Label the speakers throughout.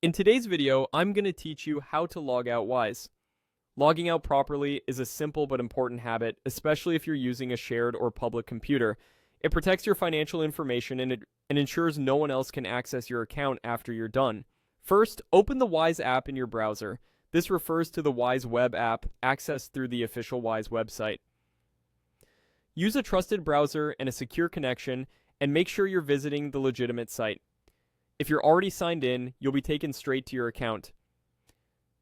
Speaker 1: In today's video, I'm going to teach you how to log out wise. Logging out properly is a simple but important habit, especially if you're using a shared or public computer. It protects your financial information and ensures no one else can access your account after you're done. First, open the Wise app in your browser. This refers to the Wise web app accessed through the official Wise website. Use a trusted browser and a secure connection, and make sure you're visiting the legitimate site. If you're already signed in, you'll be taken straight to your account.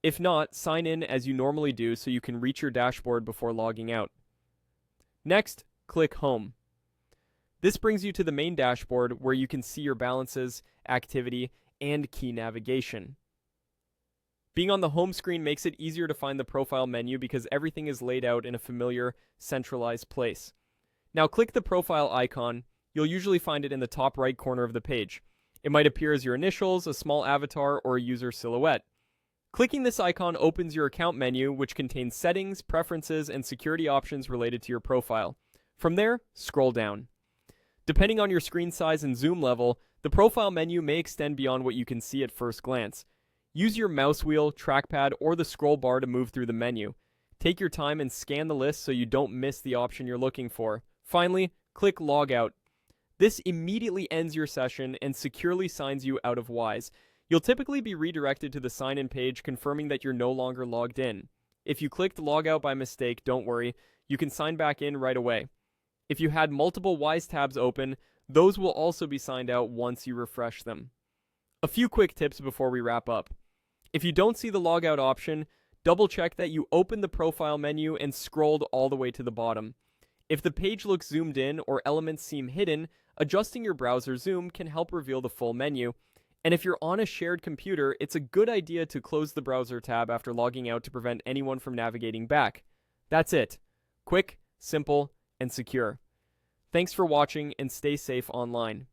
Speaker 1: If not, sign in as you normally do so you can reach your dashboard before logging out. Next, click Home. This brings you to the main dashboard where you can see your balances, activity, and key navigation. Being on the home screen makes it easier to find the profile menu because everything is laid out in a familiar, centralized place. Now click the profile icon. You'll usually find it in the top right corner of the page. It might appear as your initials, a small avatar, or a user silhouette. Clicking this icon opens your account menu, which contains settings, preferences, and security options related to your profile. From there, scroll down. Depending on your screen size and zoom level, the profile menu may extend beyond what you can see at first glance. Use your mouse wheel, trackpad, or the scroll bar to move through the menu. Take your time and scan the list so you don't miss the option you're looking for. Finally, click Log Out. This immediately ends your session and securely signs you out of Wise. You'll typically be redirected to the sign-in page confirming that you're no longer logged in. If you clicked Log Out by mistake, don't worry, you can sign back in right away. If you had multiple Wise tabs open, those will also be signed out once you refresh them. A few quick tips before we wrap up. If you don't see the logout option, double check that you opened the profile menu and scrolled all the way to the bottom. If the page looks zoomed in or elements seem hidden, adjusting your browser zoom can help reveal the full menu. And if you're on a shared computer, it's a good idea to close the browser tab after logging out to prevent anyone from navigating back. That's it. Quick, simple, and secure. Thanks for watching and stay safe online.